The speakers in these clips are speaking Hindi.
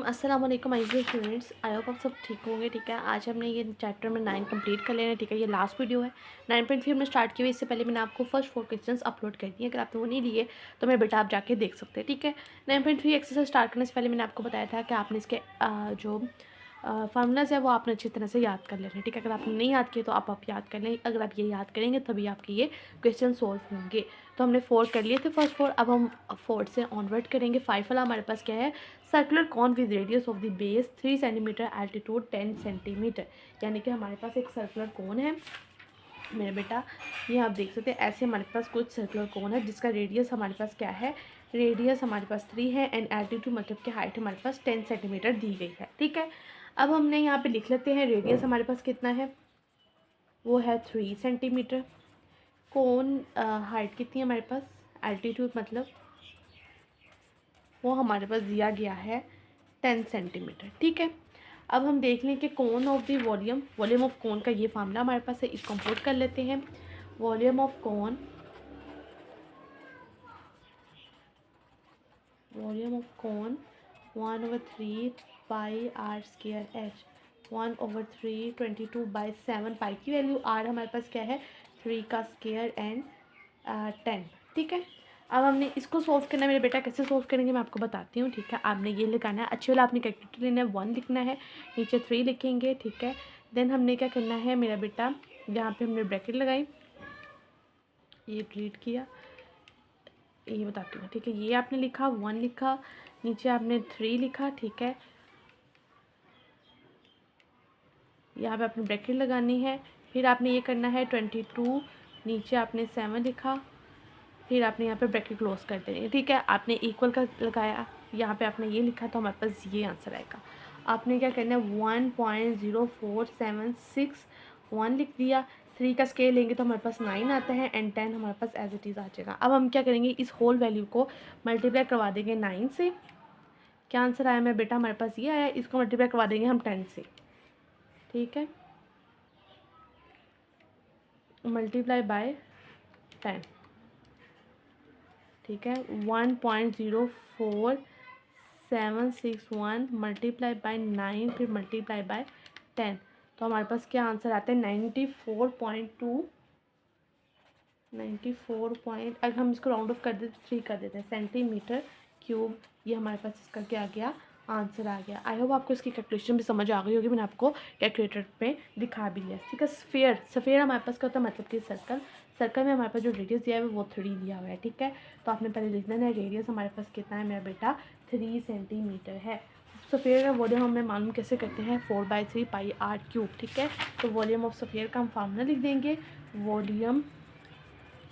अस्सलाम वालेकुम my dear students. I hope आप सब ठीक होंगे। ठीक है, आज हमने ये चैप्टर में 9 कंप्लीट कर लेना है। ठीक है, ये लास्ट वीडियो है। 9.3 हमने स्टार्ट की हुई। इससे पहले मैंने आपको फर्स्ट 4 क्वेश्चंस अपलोड कर दिए। अगर आपने वो नहीं लिए तो मेरे बेटा आप जाके देख सकते हैं। ठीक है, 9.3 एक्सरसाइज स्टार्ट करने से पहले मैंने आपको बताया था कि आपने इसके जो फार्मूलाज है वो आपने अच्छी तरह से याद कर लेना है। ठीक है, अगर आपने नहीं याद किए तो आप याद कर लें। अगर आप ये याद करेंगे तभी आपके ये क्वेश्चन सॉल्व होंगे। तो हमने 4 कर लिए थे फर्स्ट 4, अब हम 4 से ऑनवर्ड करेंगे। 5 वाला हमारे पास क्या है, circular cone with radius of the base 3 centimetre, altitude 10 centimetre. यानी कि हमारे पास एक सर्कुलर कॉन है मेरे बेटा, ये आप देख सकते हैं। ऐसे हमारे पास कुछ सर्कुलर कॉन है जिसका रेडियस हमारे पास क्या है, रेडियस हमारे पास 3 है एंड एल्टीट्यूड मतलब कि हाइट हमारे पास 10 सेंटीमीटर दी गई है। ठीक है, अब हमने यहाँ पे लिख लेते हैं रेडियस हमारे पास कितना है, वो है 3 सेंटीमीटर। कौन हाइट कितनी है हमारे पास, एल्टीट्यूड मतलब वो हमारे पास दिया गया है 10 सेंटीमीटर। ठीक है, अब हम देख लें कि कौन ऑफ द वॉल्यूम ऑफ कौन का ये फार्मूला हमारे पास है, इसको हम पुट कर लेते हैं। वॉल्यूम ऑफ कौन 1/3 पाई आर स्क्वायर एच, 1/3 22/7 पाई की वैल्यू, आर हमारे पास क्या है 3 का स्क्वायर एंड 10। ठीक है, अब हमने इसको सॉल्व करना है मेरे बेटा। कैसे सॉल्व करेंगे मैं आपको बताती हूँ। ठीक है, आपने ये लगाना है, अच्छे वाला आपने कैलकुलेटर लेना है, 1 लिखना है, नीचे 3 लिखेंगे। ठीक है, देन हमने क्या करना है मेरा बेटा, यहाँ पे हमने ब्रैकेट लगाई, ये डिलीट किया, ये बताती हूँ। ठीक है, ये आपने लिखा 1 लिखा, नीचे आपने 3 लिखा। ठीक है, यहाँ पे आपने ब्रैकेट लगानी है, फिर आपने ये करना है 22, नीचे आपने 7 लिखा, फिर आपने यहाँ पे ब्रैकेट क्लोज कर देनी है। ठीक है, आपने इक्वल का लगाया, यहाँ पे आपने ये लिखा तो हमारे पास ये आंसर आएगा। आपने क्या करना है 1.04761 लिख दिया, 3 का स्केल लेंगे तो हमारे पास 9 आता है एंड 10 हमारे पास एज इट इज़ आ जाएगा। अब हम क्या करेंगे, इस होल वैल्यू को मल्टीप्लाई करवा देंगे 9 से। क्या आंसर आया मेरा बेटा, हमारे पास ये आया, इसको मल्टीप्लाई करवा देंगे हम 10 से। ठीक है, मल्टीप्लाई बाय 10। ठीक है, 1.04761 मल्टीप्लाई बाय 9 फिर मल्टीप्लाई बाय 10, तो हमारे पास क्या आंसर आता है 94 पॉइंट, अगर हम इसको राउंड ऑफ कर देते 3 कर देते हैं सेंटीमीटर क्यूब। ये हमारे पास इसका क्या आ गया, आंसर आ गया। आई होप आपको इसकी कैलकुलेशन भी समझ आ गई होगी, मैंने आपको कैलकुलेटर पे दिखा भी लिया। ठीक है, सफ़ेयर हमारे पास क्या होता है, मतलब कि सर्कल में हमारे पास जो रेडियस दिया है वो 3 दिया हुआ है। ठीक है, तो आपने पहले लिखना है रेडियस हमारे पास कितना है मेरा बेटा, 3 सेंटीमीटर है। सफ़ेयर का वॉल्यूम हमें मालूम कैसे करते हैं, 4/3 पाई आर क्यूब। ठीक है, तो वॉल्यूम ऑफ सफ़ेयर का हम फार्मूला लिख देंगे। वॉल्यूम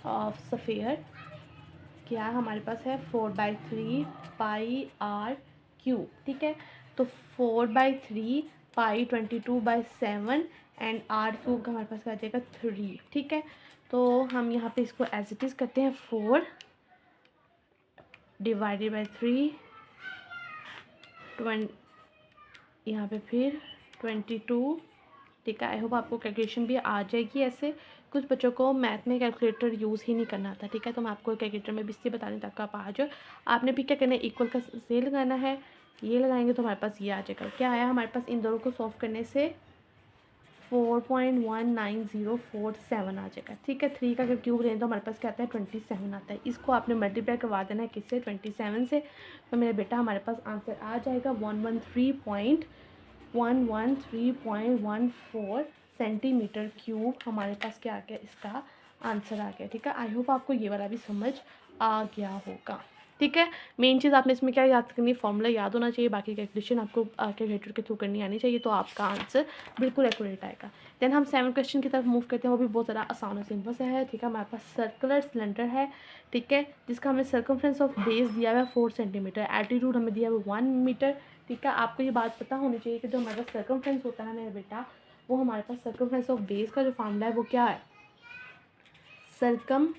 ऑफ सफ़ेयर क्या हमारे पास है 4/3 पाई आर क्यूब। ठीक है, तो 4/3 पाई 22/7 एंड आर क्यूब का हमारे पास क्या आ जाएगा 3। ठीक है, तो हम यहाँ पे इसको एज इट इज़ करते हैं 4 डिवाइडेड बाई 3 यहाँ पे फिर 22। ठीक है, आई होप आपको कैलकुलेशन भी आ जाएगी। ऐसे कुछ बच्चों को मैथ में कैलकुलेटर यूज़ ही नहीं करना आता। ठीक है, तो मैं आपको कैलकुलेटर में भी इसलिए बता रही हूँ ताकि आप आ जाओ। आपने भी क्या करना है, इक्वल का से लगाना है, ये लगाएंगे तो हमारे पास ये आ जाएगा। क्या आया हमारे पास, इन दोनों को सॉल्व करने से 4.19047 आ जाएगा। ठीक है, 3 का अगर क्यूब लें तो हमारे पास क्या आता है 27 आता है। इसको आपने मल्टीप्लाई करवा देना है किससे, 27 से, तो मेरे बेटा हमारे पास आंसर आ जाएगा 113.14 सेंटीमीटर क्यूब। हमारे पास क्या आ गया, इसका आंसर आ गया। ठीक है, आई होप आपको ये वाला भी समझ आ गया होगा। ठीक है, मेन चीज़ आपने इसमें क्या याद करनी है, फॉर्मूला याद होना चाहिए, बाकी कैलकुलेशन आपको कैलकुलेटर के थ्रू करनी आनी चाहिए, तो आपका आंसर बिल्कुल एक्यूरेट आएगा। देन हम 7 क्वेश्चन की तरफ मूव करते हैं, वो भी बहुत ज़्यादा आसान और सिंपल सा है। ठीक है, हमारे पास सर्कुलर सिलेंडर है। ठीक है, जिसका हमें सर्कमफ्रेंस ऑफ बेस दिया हुआ है 4 सेंटीमीटर, एल्टीट्यूड हमें दिया हुआ है 1 मीटर। ठीक है, आपको ये बात पता होनी चाहिए कि जो हमारे पास सर्कमफ्रेंस होता है मेरा बेटा, वो हमारे पास सर्कमफ्रेंस ऑफ बेस का जो फार्मूला है वो क्या है, सर्कमफ्रेंस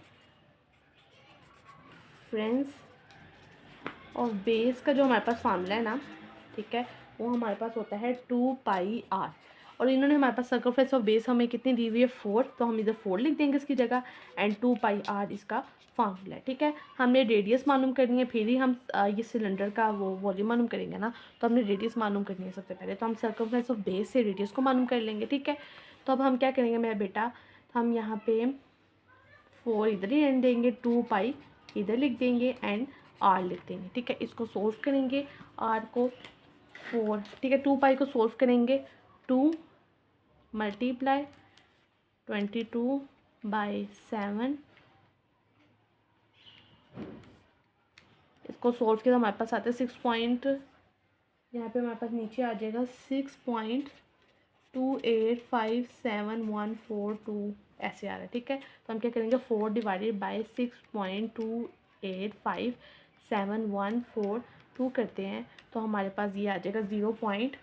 और बेस का जो हमारे पास फार्मूला है ना, ठीक है, वो हमारे पास होता है 2 पाई आर। और इन्होंने हमारे पास सर्कमफ्रेंस ऑफ बेस हमें कितनी दी हुई है 4, तो हम इधर 4 लिख देंगे इसकी जगह, एंड 2πr इसका फार्मूला है, ठीक है। हमने रेडियस मालूम करनी है, फिर ही हम ये सिलेंडर का वो वॉल्यूम मालूम करेंगे ना, तो हमने रेडियस मालूम करनी है सबसे पहले, तो हम सर्कमफ्रेंस ऑफ बेस से रेडियस को मालूम कर लेंगे, ठीक है। तो अब हम क्या करेंगे मेरा बेटा, हम यहाँ पे 4 इधर ही एंड देंगे, 2π इधर लिख देंगे एंड r लिख देंगे, ठीक है। इसको सोल्व करेंगे, r को 4, ठीक है, 2π को सोल्व करेंगे, 2 × 22/7, इसको सोल्व किया तो हमारे पास आते हैं 6 पॉइंट, यहाँ पे हमारे पास नीचे आ जाएगा 6.285714 ऐसे आ रहा है, ठीक है। तो हम क्या करेंगे 4 / 6.285714 करते हैं, तो हमारे पास ये आ जाएगा 0 पॉइंट,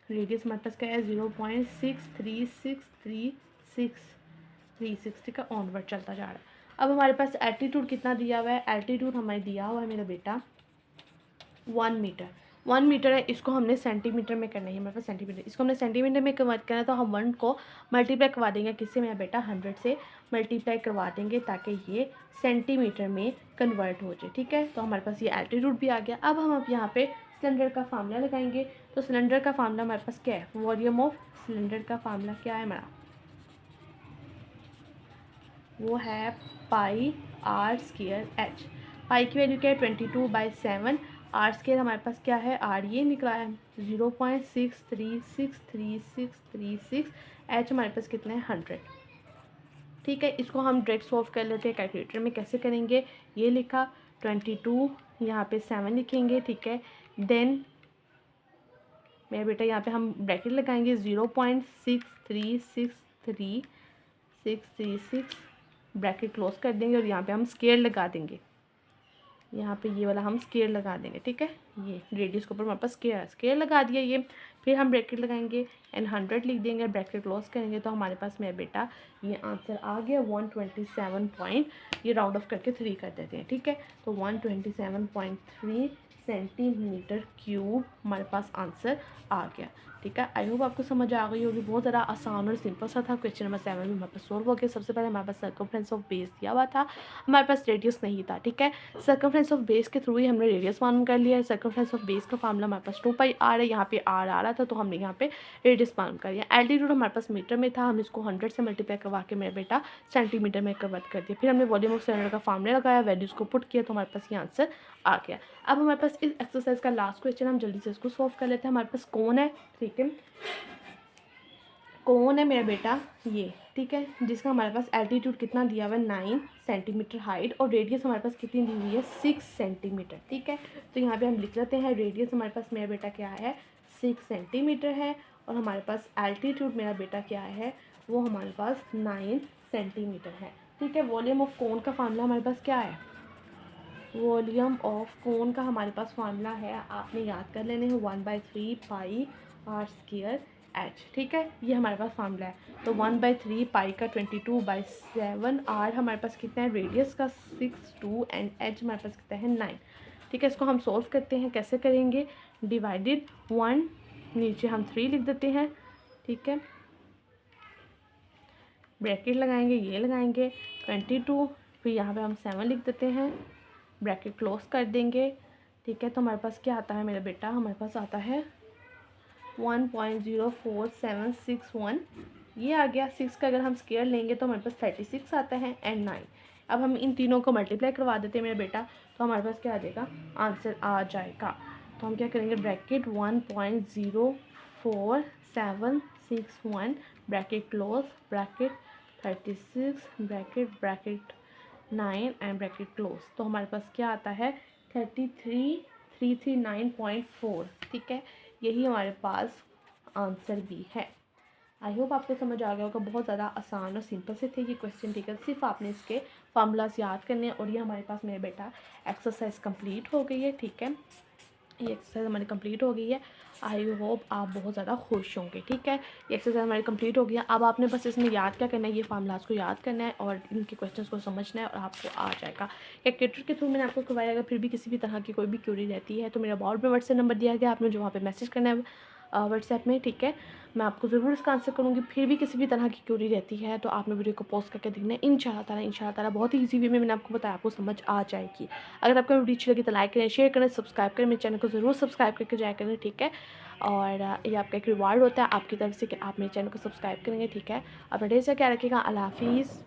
रेडियस हमारे पास क्या है 0.6363636, ठीक है, ऑनवर्ड चलता जा रहा है। अब हमारे पास एल्टीट्यूड कितना दिया हुआ है, एल्टीट्यूड हमें दिया हुआ है मेरा बेटा 1 मीटर, 1 मीटर है, इसको हमने सेंटीमीटर में करना है, हमारे पास सेंटीमीटर, इसको हमने सेंटीमीटर में कन्वर्ट करना है, तो हम 1 को मल्टीप्लाई करवा देंगे, किससे मेरा बेटा 100 से मल्टीप्लाई करवा देंगे ताकि ये सेंटीमीटर में कन्वर्ट हो जाए, ठीक है। तो हमारे पास ये एल्टीट्यूड भी आ गया। अब हम यहाँ पे सिलेंडर का फार्मूला लगाएंगे, तो सिलेंडर का फार्मूला हमारे पास क्या है, वॉल्यूम ऑफ सिलेंडर का फार्मूला क्या है हमारा, वो है πr²h, पाई की वैल्यू क्या है 22/7, आर स्केयर हमारे पास क्या है, आर ये निकला है 0.636636, एच हमारे पास कितना है 100, ठीक है। इसको हम डायरेक्ट सॉल्व कर लेते हैं कैलकुलेटर में, कैसे करेंगे, ये लिखा 22, यहाँ पे 7 लिखेंगे, ठीक है। देन मेरा बेटा यहाँ पे हम ब्रैकेट लगाएंगे 0.6363636, ब्रैकेट क्लोज कर देंगे, और यहाँ पे हम स्केयर लगा देंगे, यहाँ पे ये वाला हम स्केयर लगा देंगे, ठीक है। ये रेडियस के ऊपर हमारे पास स्केयर लगा दिया ये, फिर हम ब्रैकेट लगाएंगे एंड 100 लिख देंगे, ब्रैकेट क्लोज करेंगे, तो हमारे पास मेरा बेटा ये आंसर आ गया 127 पॉइंट, ये राउंड ऑफ करके 3 कर देते हैं, ठीक है। तो 127.3 सेंटीमीटर क्यूब हमारे पास आंसर आ गया, ठीक है। आई होप आपको समझ आ गई होगी, बहुत ज़्यादा आसान और सिंपल सा था। क्वेश्चन नंबर 7 में हमारे पास सोल्व हो गया। सबसे पहले हमारे पास सर्कमफ्रेंस ऑफ बेस दिया हुआ था, हमारे पास रेडियस नहीं था, ठीक है। सर्कमफ्रेंस ऑफ बेस के थ्रू ही हमने रेडियस मालूम कर लिया है। सर्कमफ्रेंस ऑफ बेस का फार्मूला हमारे पास 2πr है, यहाँ पे r आ रहा था, तो हमने यहाँ पे रेडियस मालूम कर लिया। एल्टीट्यूड हमारे पास मीटर में था, हम इसको 100 से मल्टीप्लाई करवा के मेरा बेटा सेंटीमीटर में कन्वर्ट कर दिया। फिर हमने वॉल्यूम ऑफ सिलेंडर का फार्मूला लगाया, वैल्यूज़ को पुट किया, तो हमारे पास ये आंसर आ गया। अब हमारे पास इस एक्सरसाइज का लास्ट क्वेश्चन, हम जल्दी से इसको सॉल्व कर लेते हैं। हमारे पास कौन है, ठीक है, कौन है मेरा बेटा ये, ठीक है, जिसका हमारे पास एल्टीट्यूड कितना दिया हुआ है 9 सेंटीमीटर हाइट, और रेडियस हमारे पास कितनी दी हुई है 6 सेंटीमीटर, ठीक है। तो यहाँ पे हम लिख लेते हैं रेडियस हमारे पास मेरा बेटा क्या है 6 सेंटीमीटर है, और हमारे पास एल्टीट्यूड मेरा बेटा क्या है, वो हमारे पास 9 सेंटीमीटर है, ठीक है। वॉल्यूम ऑफ कोन का फार्मूला हमारे पास क्या है, वॉल्यूम ऑफ कोन का हमारे पास फार्मूला है, आपने याद कर लेने हैं 1/3πr²h, ठीक है, ये हमारे पास फार्मूला है। तो 1/3 का 22/7, r हमारे पास कितना है रेडियस का 6 एंड h हमारे पास कितना है 9, ठीक है। इसको हम सोल्व करते हैं, कैसे करेंगे, डिवाइडेड 1, नीचे हम 3 लिख देते हैं, ठीक है, ब्रैकेट लगाएंगे, ये लगाएंगे 22, फिर यहाँ पे हम 7 लिख देते हैं, ब्रैकेट क्लोज कर देंगे, ठीक है। तो हमारे पास क्या आता है मेरा बेटा, हमारे पास आता है 1.04761, ये आ गया। 6 का अगर हम स्केयर लेंगे तो हमारे पास 36 आता है एंड 9। अब हम इन तीनों को मल्टीप्लाई करवा देते हैं मेरा बेटा, तो हमारे पास क्या आ जाएगा, आंसर आ जाएगा। तो हम क्या करेंगे, bracket 1.04761, bracket close, bracket 36, bracket 9 and bracket close, तो हमारे पास क्या आता है 33339.4, ठीक है। यही हमारे पास आंसर भी है। आई होप आपको समझ आ गया होगा, बहुत ज़्यादा आसान और सिंपल से थे ये क्वेश्चन, ठीक है। सिर्फ आपने इसके फार्मूलाज याद करने हैं, और ये हमारे पास मेरा बेटा एक्सरसाइज कंप्लीट हो गई है, ठीक है, ये एक्सरसाइज हमारी कंप्लीट हो गई है। आई होप आप बहुत ज़्यादा खुश होंगे, ठीक है। ये एक्सरसाइज हमारी कंप्लीट हो गई है। अब आपने बस इसमें याद क्या करना है, ये फार्मूलाज को याद करना है और इनके क्वेश्चंस को समझना है, और आपको आ जाएगा। कैलकुलेटर के थ्रू मैंने आपको करवाया, अगर फिर भी किसी भी तरह की कोई भी क्वेरी रहती है तो मेरा बोर्ड में व्हाट्सएप नंबर दिया गया, आपने जो वहाँ पे मैसेज करना है व्हाट्सएप में, ठीक है। मैं आपको ज़रूर इसका आंसर करूँगी। फिर भी किसी भी तरह की क्वेरी रहती है तो आपने वीडियो को पॉज़ करके देखना है। इंशाअल्लाह ताला बहुत ही ईज़ी वे में मैंने आपको बताया, आपको समझ आ जाएगी। अगर आपको वीडियो अच्छी लगी तो लाइक करें, शेयर करें, सब्सक्राइब करें। मेरे चैनल को ज़रूर सब्सक्राइब करके जाया करें, ठीक है। और ये आपका एक रिवार्ड होता है आपकी तरफ से कि आप मेरे चैनल को सब्सक्राइब करेंगे, ठीक है। अपना ढेर सारा ख्याल रखिएगा। अल्लाह हाफ़िज़।